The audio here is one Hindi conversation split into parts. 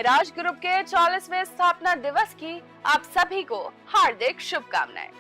मिराज ग्रुप के 44वें स्थापना दिवस की आप सभी को हार्दिक शुभकामनाएं।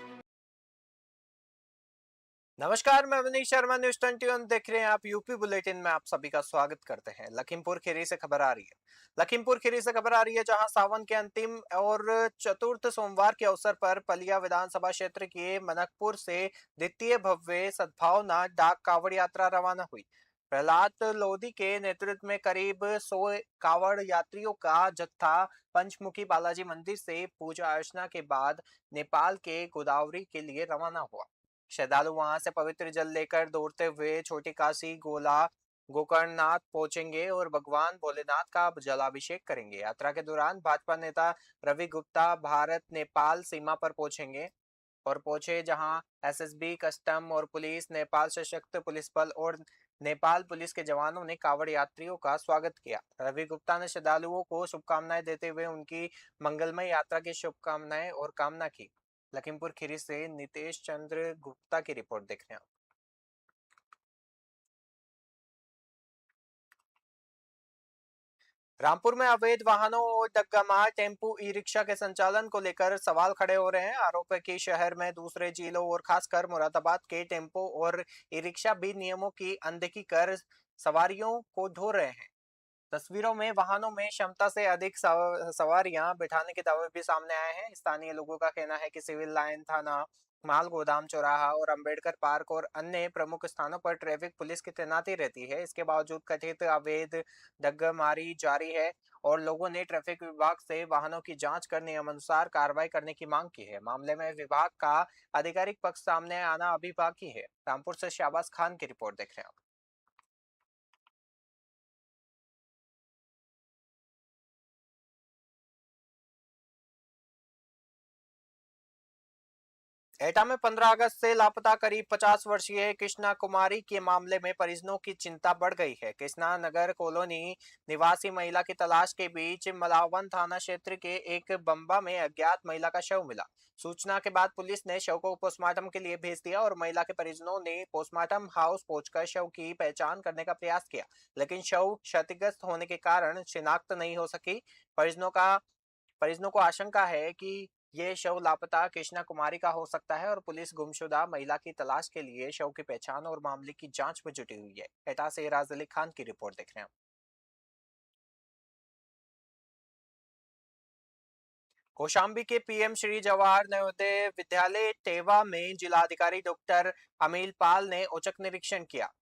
नमस्कार, मैं मनीष शर्मा, न्यूज 21 देख रहे हैं आप। यूपी बुलेटिन में आप सभी का स्वागत करते हैं। लखीमपुर खीरी से खबर आ रही है। लखीमपुर खीरी से खबर आ रही है, जहां सावन के अंतिम और चतुर्थ सोमवार के अवसर पर पलिया विधानसभा क्षेत्र के मनकपुर से द्वितीय भव्य सद्भावना डाक कावड़ यात्रा रवाना हुई। प्रहलाद लोधी के नेतृत्व में करीब 100 कावड़ यात्रियों का जत्था पंचमुखी बालाजी मंदिर से पूजा अर्चना के बाद नेपाल के गोदावरी के लिए रवाना हुआ। श्रद्धालु वहां से पवित्र जल लेकर दौड़ते हुए छोटी काशी, गोला, गोकर्णनाथ पहुंचेंगे और भगवान भोलेनाथ का जलाभिषेक करेंगे। यात्रा के दौरान भाजपा नेता रवि गुप्ता भारत नेपाल सीमा पर पहुंचे, जहां एसएसबी, कस्टम और पुलिस, नेपाल सशक्त पुलिस बल और नेपाल पुलिस के जवानों ने कावड़ यात्रियों का स्वागत किया। रवि गुप्ता ने श्रद्धालुओं को शुभकामनाएं देते हुए उनकी मंगलमय यात्रा की शुभकामनाएं और कामना की। लखीमपुर खीरी से नितेश चंद्र गुप्ता की रिपोर्ट देख रहे हैं। रामपुर में अवैध वाहनों और डग्गामार टेम्पू ई रिक्शा के संचालन को लेकर सवाल खड़े हो रहे हैं। आरोप है कि शहर में दूसरे जिलों और खासकर मुरादाबाद के टेम्पो और ई रिक्शा भी नियमों की अनदेखी कर सवारियों को ढो रहे हैं। तस्वीरों में वाहनों में क्षमता से अधिक सवारियां बिठाने के दावे भी सामने आए हैं। स्थानीय लोगों का कहना है कि सिविल लाइन थाना, माल गोदाम चौराहा और अंबेडकर पार्क और अन्य प्रमुख स्थानों पर ट्रैफिक पुलिस की तैनाती रहती है। इसके बावजूद कथित अवैध डग्गामारी जारी है और लोगों ने ट्रैफिक विभाग से वाहनों की जांच कर नियमानुसार कार्रवाई करने की मांग की है। मामले में विभाग का आधिकारिक पक्ष सामने आना अभी बाकी है। रामपुर से शाहबाज खान की रिपोर्ट देख रहे हैं। एटा में 15 अगस्त से लापता करीब 50 वर्षीय कृष्णा कुमारी के मामले में परिजनों की चिंता बढ़ गई है। कृष्णा नगर कॉलोनी निवासी महिला की तलाश के बीच मलावन थाना क्षेत्र के एक बम्बा में अज्ञात महिला का शव मिला। सूचना के बाद पुलिस ने शव को पोस्टमार्टम के लिए भेज दिया और महिला के परिजनों ने पोस्टमार्टम हाउस पहुंचकर शव की पहचान करने का प्रयास किया, लेकिन शव क्षतिग्रस्त होने के कारण शिनाख्त नहीं हो सकी। परिजनों को आशंका है कि ये शव लापता कृष्णा कुमारी का हो सकता है और पुलिस गुमशुदा महिला की तलाश के लिए शव की पहचान और मामले की जांच में जुटी हुई है। एटा से राज अली खान की रिपोर्ट देख रहे हैं। कौशाम्बी के पीएम श्री जवाहर नवोदय विद्यालय टेवा में जिलाधिकारी डॉक्टर अमील पाल ने औचक निरीक्षण किया।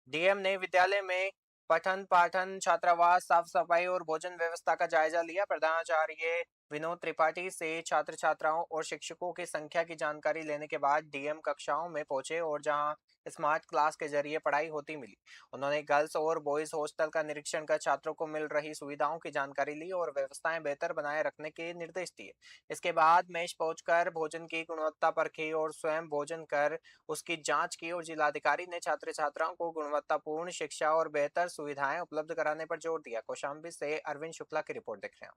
डीएम ने विद्यालय में पठन पाठन, छात्रावास, साफ सफाई और भोजन व्यवस्था का जायजा लिया। प्रधानाचार्य विनोद त्रिपाठी से छात्र छात्राओं और शिक्षकों की संख्या की जानकारी लेने के बाद डीएम कक्षाओं में पहुंचे और जहां स्मार्ट क्लास के जरिए पढ़ाई होती मिली, उन्होंने गर्ल्स और बॉयज हॉस्टल का निरीक्षण कर छात्रों को मिल रही सुविधाओं की जानकारी ली और व्यवस्थाएं बेहतर बनाए रखने के निर्देश दिए। इसके बाद मेष पहुंचकर भोजन की गुणवत्ता परखी और स्वयं भोजन कर उसकी जांच की और जिलाधिकारी ने छात्र छात्राओं को गुणवत्तापूर्ण शिक्षा और बेहतर सुविधाएं उपलब्ध कराने पर जोर दिया। कौशाम्बी से अरविंद शुक्ला की रिपोर्ट देख रहे हैं।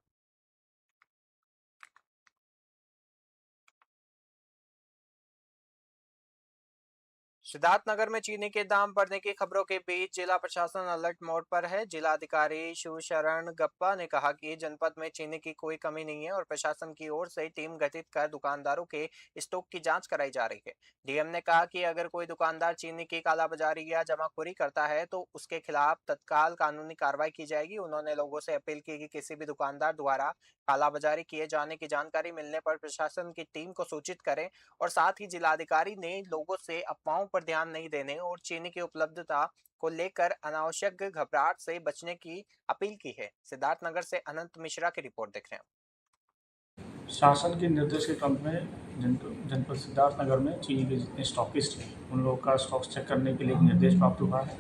सिद्धार्थनगर में चीनी के दाम बढ़ने की खबरों के बीच जिला प्रशासन अलर्ट मोड पर है। जिलाधिकारी शिवशरण गप्पा ने कहा कि जनपद में चीनी की कोई कमी नहीं है और प्रशासन की ओर से टीम गठित कर दुकानदारों के स्टॉक की जांच कराई जा रही है। डीएम ने कहा कि अगर कोई दुकानदार चीनी की कालाबाजारी या जमाखोरी करता है तो उसके खिलाफ तत्काल कानूनी कार्रवाई की जाएगी। उन्होंने लोगों से अपील की कि किसी भी दुकानदार द्वारा कालाबाजारी किए जाने की जानकारी मिलने पर प्रशासन की टीम को सूचित करें और साथ ही जिलाधिकारी ने लोगों से अफवाहों पर ध्यान नहीं देने और चीनी की उपलब्धता को लेकर अनावश्यक घबराहट से बचने की अपील की है। सिद्धार्थनगर से अनंत मिश्रा की रिपोर्ट देख रहे हैं। शासन के निर्देश के क्रम में जनपद सिद्धार्थनगर में चीनी के जितने स्टॉकिस्ट हैं उन लोगों का स्टॉक चेक करने के लिए एक निर्देश प्राप्त हुआ है।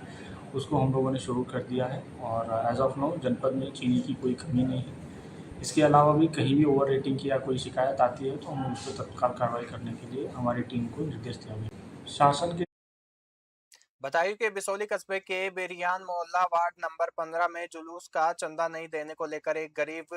उसको हम लोगों ने शुरू कर दिया है और एज ऑफ नाउ जनपद में चीनी की कोई कमी नहीं है। इसके अलावा भी कहीं भी ओवर रेटिंग की या कोई शिकायत आती है तो हम उस पर तत्काल कार्रवाई करने के लिए हमारी टीम को निर्देश दिया गया। शासन के बदायूं के बिसौली कस्बे के बेरियान मोहल्ला वार्ड नंबर 15 में जुलूस का चंदा नहीं देने को लेकर एक गरीब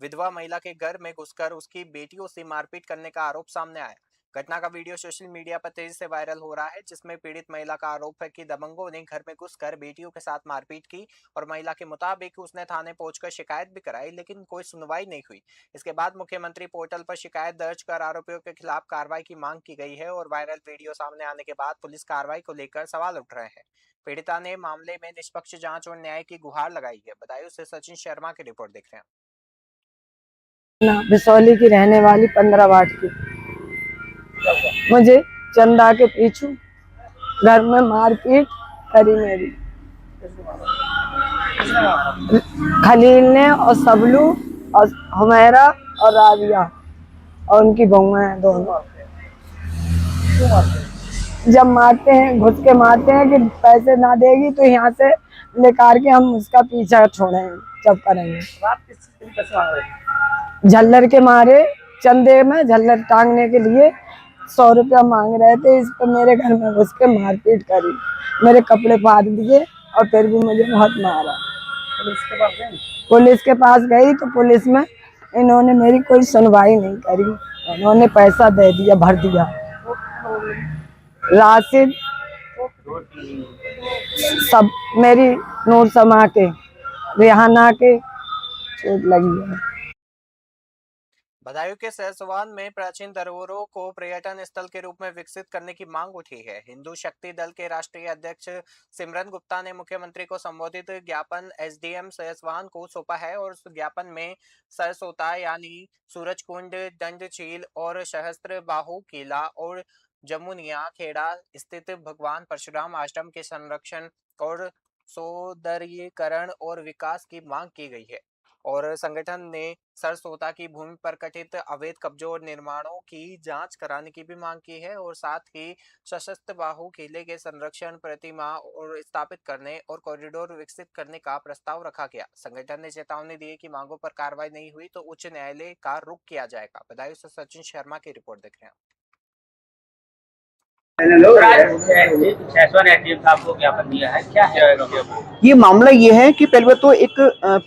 विधवा महिला के घर में घुसकर उसकी बेटियों से मारपीट करने का आरोप सामने आया। घटना का वीडियो सोशल मीडिया पर तेजी से वायरल हो रहा है, जिसमें पीड़ित महिला का आरोप है कि दबंगों ने घर में घुसकर बेटियों के साथ मारपीट की और महिला के मुताबिक उसने थाने पहुंचकर शिकायत भी कराई, लेकिन कोई सुनवाई नहीं हुई। इसके बाद मुख्यमंत्री पोर्टल पर शिकायत दर्ज कर आरोपियों के खिलाफ कार्रवाई की मांग की गई है और वायरल वीडियो सामने आने के बाद पुलिस कार्रवाई को लेकर सवाल उठ रहे हैं। पीड़िता ने मामले में निष्पक्ष जांच और न्याय की गुहार लगाई है। बदायूं से सचिन शर्मा की रिपोर्ट देख रहे हैं। बिसौली की रहने वाली 15 वाट की। मुझे चंदा के पीछू घर में मारपीट करी मेरी खलील ने और सबलू और हुमैरा और राबिया और उनकी बहुएं हैं दोनों। जब मारते हैं घुस के मारते हैं कि पैसे ना देगी तो यहाँ से लेकर के हम उसका पीछा छोड़ेंगे जब करेंगे। झल्लर के मारे चंदे में झल्लर टांगने के लिए 100 रुपया मांग रहे थे। इस पर मेरे घर में घुस के मारपीट करी, मेरे कपड़े फाड़ दिए और फिर भी मुझे बहुत मारा। पुलिस के पास गई तो पुलिस में इन्होंने मेरी कोई सुनवाई नहीं करी। इन्होंने पैसा दे दिया, भर दिया। राशिद सब मेरी नूर समा के रेहाना के चोट लगी है। बदायूं के सहसवान में प्राचीन धरोहरों को पर्यटन स्थल के रूप में विकसित करने की मांग उठी है। हिंदू शक्ति दल के राष्ट्रीय अध्यक्ष सिमरन गुप्ता ने मुख्यमंत्री को संबोधित ज्ञापन एसडीएम सहसवान को सौंपा है और उस ज्ञापन में सरसोता यानी सूरजकुंड, दंड झील और सहस्त्र बाहु किला और जमुनिया खेड़ा स्थित भगवान परशुराम आश्रम के संरक्षण और सौंदर्यीकरण और विकास की मांग की गई है। और संगठन ने सरसोता की भूमि पर कथित अवैध कब्जों और निर्माणों की जांच कराने की भी मांग की है और साथ ही सशस्त्र बाहु किले के संरक्षण, प्रतिमा और स्थापित करने और कॉरिडोर विकसित करने का प्रस्ताव रखा गया। संगठन ने चेतावनी दी कि मांगों पर कार्रवाई नहीं हुई तो उच्च न्यायालय का रुख किया जाएगा। बदायूं से सचिन शर्मा की रिपोर्ट देख रहे हैं। आपको ज्ञापन दिया है, क्या है ये मामला? ये है कि पहले तो एक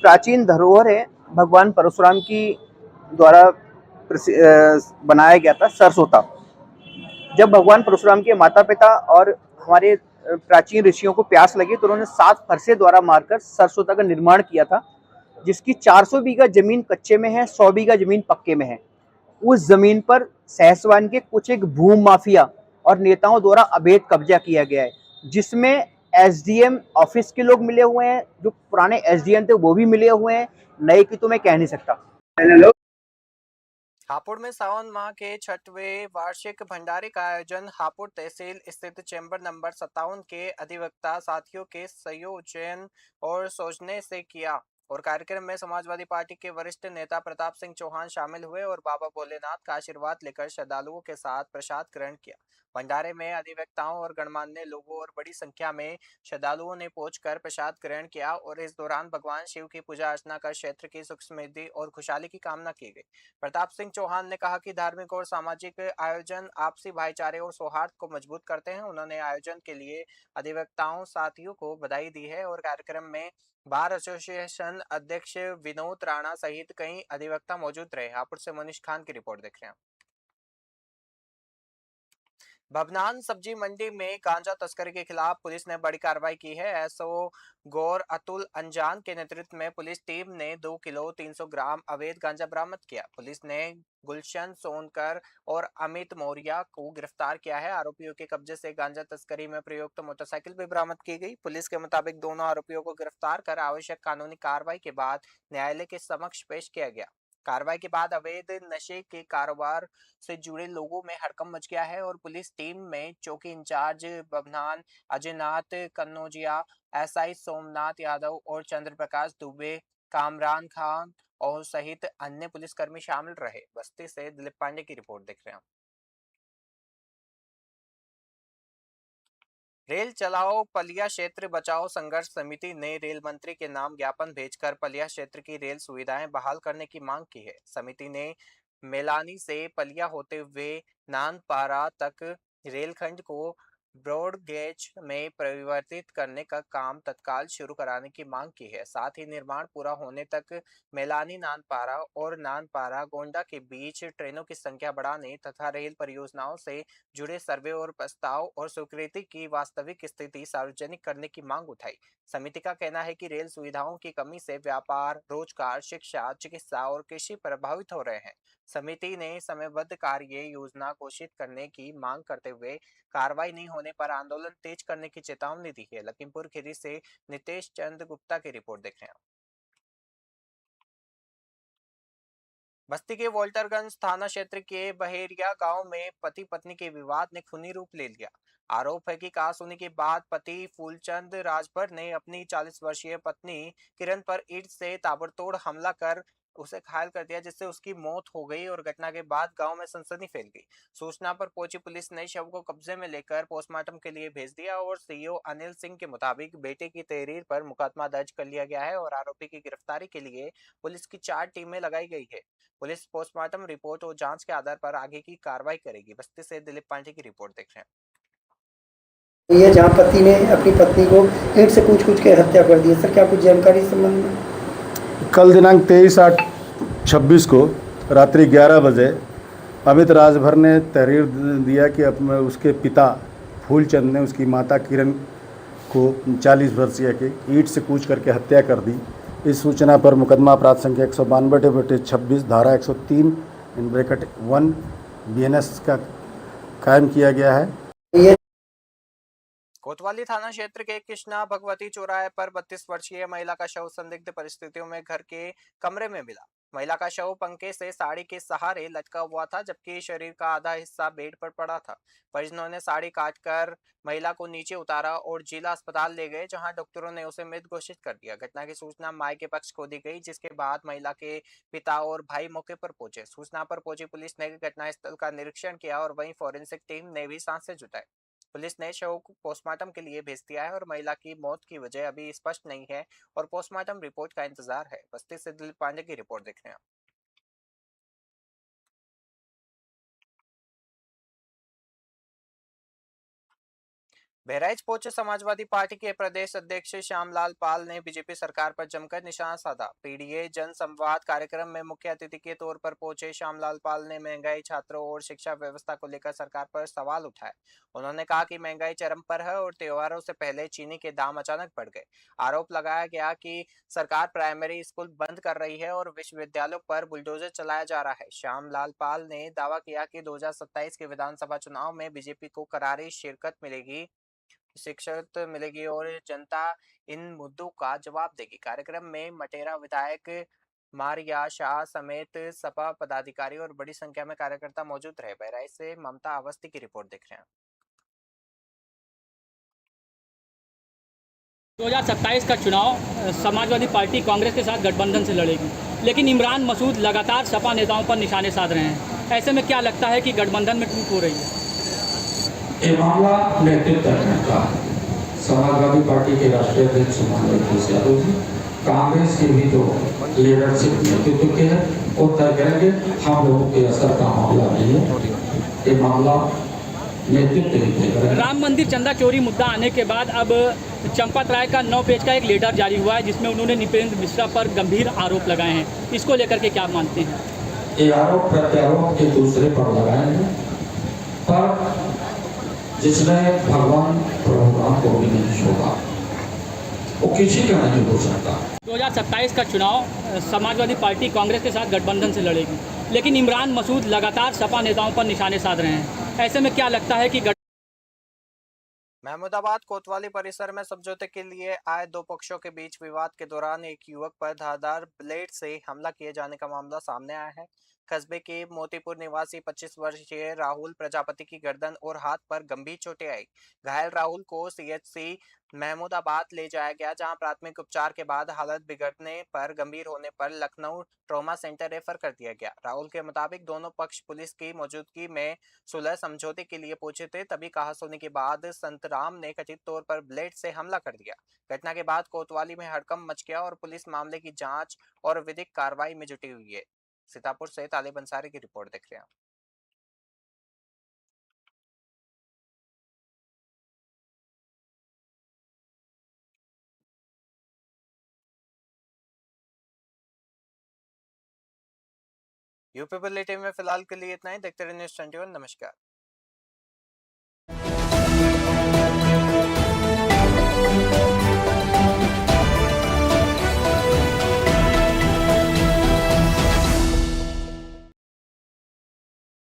प्राचीन धरोहर है भगवान परशुराम की द्वारा बनाया गया था सरसोता। जब भगवान परशुराम के माता पिता और हमारे प्राचीन ऋषियों को प्यास लगी तो उन्होंने 7 फरसे द्वारा मारकर सरसोता का निर्माण किया था, जिसकी 400 बीघा जमीन कच्चे में है, 100 बीघा जमीन पक्के में है। उस जमीन पर सहसवान के कुछ एक भूमि माफिया और नेताओं द्वारा अवैध कब्जा किया गया है, जिसमें एसडीएम ऑफिस के लोग मिले हुए हैं, जो पुराने एसडीएम थे वो भी मिले हुए हैं, नए की तो मैं कह नहीं सकता। हापुड़ में सावन माह के 6वें वार्षिक भंडारे का आयोजन हापुड़ तहसील स्थित चैम्बर नंबर 57 के अधिवक्ता साथियों के संयोजन और सोचने से किया और कार्यक्रम में समाजवादी पार्टी के वरिष्ठ नेता प्रताप सिंह चौहान शामिल हुए और बाबा भोलेनाथ का आशीर्वाद लेकर श्रद्धालुओं के साथ प्रसाद ग्रहण किया। भंडारे में अधिवक्ताओं और गणमान्य लोगों और बड़ी संख्या में श्रद्धालुओं ने पहुंचकर प्रसाद ग्रहण किया और इस दौरान भगवान शिव की पूजा अर्चना कर क्षेत्र की सुख समृद्धि और खुशहाली की कामना की गई। प्रताप सिंह चौहान ने कहा कि धार्मिक और सामाजिक आयोजन आपसी भाईचारे और सौहार्द को मजबूत करते हैं। उन्होंने आयोजन के लिए अधिवक्ताओं साथियों को बधाई दी है और कार्यक्रम में बार एसोसिएशन अध्यक्ष विनोद राणा सहित कई अधिवक्ता मौजूद रहे। हापुड़ से मनीष खान की रिपोर्ट देख रहे हैं। भवनान सब्जी मंडी में गांजा तस्करी के खिलाफ पुलिस ने बड़ी कार्रवाई की है। एसओ गौर अतुल अंजान के नेतृत्व में पुलिस टीम ने 2 किलो 300 ग्राम अवैध गांजा बरामद किया। पुलिस ने गुलशन सोनकर और अमित मौर्य को गिरफ्तार किया है। आरोपियों के कब्जे से गांजा तस्करी में प्रयुक्त मोटरसाइकिल भी बरामद की गई। पुलिस के मुताबिक दोनों आरोपियों को गिरफ्तार कर आवश्यक कानूनी कार्रवाई के बाद न्यायालय के समक्ष पेश किया गया। कार्रवाई के बाद अवैध नशे के कारोबार से जुड़े लोगों में हड़कंप मच गया है और पुलिस टीम में चौकी इंचार्ज बभनान अजयनाथ कन्नौजिया, एसआई सोमनाथ यादव और चंद्र प्रकाश दुबे, कामरान खान और सहित अन्य पुलिसकर्मी शामिल रहे। बस्ती से दिलीप पांडे की रिपोर्ट देख रहे हैं। रेल चलाओ पलिया क्षेत्र बचाओ संघर्ष समिति ने रेल मंत्री के नाम ज्ञापन भेजकर पलिया क्षेत्र की रेल सुविधाएं बहाल करने की मांग की है। समिति ने मेलानी से पलिया होते हुए नानपारा तक रेलखंड को ब्रॉड गेज में परिवर्तित करने का काम तत्काल शुरू कराने की मांग की है। साथ ही निर्माण पूरा होने तक मेलानी नानपारा और नानपारा गोंडा के बीच ट्रेनों की संख्या बढ़ाने तथा रेल परियोजनाओं से जुड़े सर्वे और प्रस्ताव और स्वीकृति की वास्तविक स्थिति सार्वजनिक करने की मांग उठाई। समिति का कहना है कि रेल सुविधाओं की कमी से व्यापार, रोजगार, शिक्षा, चिकित्सा और कृषि प्रभावित हो रहे हैं। समिति ने समयबद्ध कार्य योजना घोषित करने की मांग करते हुए कार्रवाई नहीं होने पर आंदोलन तेज करने की चेतावनी दी है। लखीमपुर खीरी से नितेश चंद गुप्ता की रिपोर्ट देख रहे हैं। बस्ती के वोल्टरगंज थाना क्षेत्र के बहेरिया गांव में पति पत्नी के विवाद ने खूनी रूप ले लिया। आरोप है कि कहासुनी के बाद पति फूलचंद राजभर ने अपनी 40 वर्षीय पत्नी किरण पर ईंट से ताबड़तोड़ हमला कर उसे घायल कर दिया, जिससे उसकी मौत हो गई और घटना के बाद गांव में सनसनी फैल गई। सूचना पर पहुंची पुलिस ने शव को कब्जे में लेकर पोस्टमार्टम के लिए भेज दिया और सीओ अनिल सिंह के मुताबिक बेटे की तहरीर पर मुकदमा दर्ज कर लिया गया है और आरोपी की गिरफ्तारी के लिए पुलिस की 4 टीमें लगाई गई है। पुलिस पोस्टमार्टम रिपोर्ट और जांच के आधार पर आगे की कार्रवाई करेगी। बस्ती से दिलीप पांडे की रिपोर्ट देख रहे हैं। ये जहाँ पति ने अपनी पत्नी को ईंट से कूच के हत्या कर दी। सर क्या कुछ जानकारी इस संबंध में? कल दिनांक 23/8/26 को रात्रि 11 बजे अमित राजभर ने तहरीर दिया कि उसके पिता फूलचंद ने उसकी माता किरण को 40 वर्षीय की ईंट से कूच करके हत्या कर दी। इस सूचना पर मुकदमा अपराध संख्या 192/26 धारा 103(1) BNS का कायम किया गया है। ये कोतवाली थाना क्षेत्र के कृष्णा भगवती चौराहे पर 32 वर्षीय महिला का शव संदिग्ध परिस्थितियों में घर के कमरे में मिला। महिला का शव पंखे से साड़ी के सहारे लटका हुआ था, जबकि शरीर का आधा हिस्सा बेड पर पड़ा था। परिजनों ने साड़ी काटकर महिला को नीचे उतारा और जिला अस्पताल ले गए, जहां डॉक्टरों ने उसे मृत घोषित कर दिया। घटना की सूचना माई के पक्ष को दी गई, जिसके बाद महिला के पिता और भाई मौके पर पहुंचे। सूचना पर पहुंची पुलिस ने घटनास्थल का निरीक्षण किया और वहीं फॉरेंसिक टीम ने भी सांसें जुटाई। पुलिस ने शव को पोस्टमार्टम के लिए भेज दिया है और महिला की मौत की वजह अभी स्पष्ट नहीं है और पोस्टमार्टम रिपोर्ट का इंतजार है। बस्ती से दिलीप पांडे की रिपोर्ट देख रहे हैं। बहराइच पहुंचे समाजवादी पार्टी के प्रदेश अध्यक्ष श्यामलाल पाल ने बीजेपी सरकार पर जमकर निशाना साधा। पीडीए जन संवाद कार्यक्रम में मुख्य अतिथि के तौर पर पहुंचे श्यामलाल पाल ने महंगाई, छात्रों और शिक्षा व्यवस्था को लेकर सरकार पर सवाल उठाए। उन्होंने कहा कि महंगाई चरम पर है और त्योहारों से पहले चीनी के दाम अचानक बढ़ गए। आरोप लगाया गया कि सरकार प्राइमरी स्कूल बंद कर रही है और विश्वविद्यालयों पर बुलडोजर चलाया जा रहा है। श्यामलाल पाल ने दावा किया कि 2027 के विधानसभा चुनाव में बीजेपी को करारी शिक्षक मिलेगी और जनता इन मुद्दों का जवाब देगी। कार्यक्रम में मटेरा विधायक मारिया शाह समेत सपा पदाधिकारी और बड़ी संख्या में कार्यकर्ता मौजूद रहे। बहराइच से ममता अवस्थी की रिपोर्ट देख रहे हैं। 2027 का चुनाव समाजवादी पार्टी कांग्रेस के साथ गठबंधन से लड़ेगी, लेकिन इमरान मसूद लगातार सपा नेताओं पर निशाने साध रहे हैं। ऐसे में क्या लगता है कि गठबंधन में टूट हो रही है? ये मामला नेतृत्व करने का समाजवादी पार्टी के राष्ट्रीय अध्यक्ष माननीय अखिलेश यादव जी, कांग्रेस के भी जो लीडरशिप नेतृत्व के हैं वो तय करेंगे। हम लोगों के असर का मामला नहीं है, ये मामला नेतृत्व ही तय करेंगे। राम मंदिर चंदा चोरी मुद्दा आने के बाद अब चंपत राय का 9 पेज का एक लेटर जारी हुआ है, जिसमें उन्होंने नृपेंद्र मिश्रा पर गंभीर आरोप लगाए हैं। इसको लेकर के क्या मानते हैं? ये आरोप प्रत्यारोप के दूसरे पर लगाए हैं, पर जिसने भगवान प्रभु राम को भी नहीं छोड़ा वो किसी का नहीं हो सकता। 2027 का चुनाव समाजवादी पार्टी कांग्रेस के साथ गठबंधन से लड़ेगी, लेकिन इमरान मसूद लगातार सपा नेताओं पर निशाने साध रहे हैं। ऐसे में क्या लगता है कि महमूदाबाद कोतवाली परिसर में समझौते के लिए आए दो पक्षों के बीच विवाद के दौरान एक युवक पर धारदार ब्लेड से हमला किए जाने का मामला सामने आया है। कस्बे के मोतीपुर निवासी 25 वर्षीय राहुल प्रजापति की गर्दन और हाथ पर गंभीर चोटें आई। घायल राहुल को सीएचसी महमूदाबाद ले जाया गया, जहां प्राथमिक उपचार के बाद हालत बिगड़ने पर गंभीर होने पर लखनऊ ट्रॉमा सेंटर रेफर कर दिया गया। राहुल के मुताबिक दोनों पक्ष पुलिस की मौजूदगी में सुलह समझौते के लिए पहुंचे थे, तभी कहासुनी के बाद संतराम ने कथित तौर पर ब्लेड से हमला कर दिया। घटना के बाद कोतवाली में हड़कंप मच गया और पुलिस मामले की जांच और विधिक कार्रवाई में जुटी हुई है। सीतापुर से तालिब अंसारी की रिपोर्ट देख रहे हैं। यूपी बुलेटिन में फिलहाल के लिए इतना ही। देखते रहिए न्यूज़ 21। नमस्कार।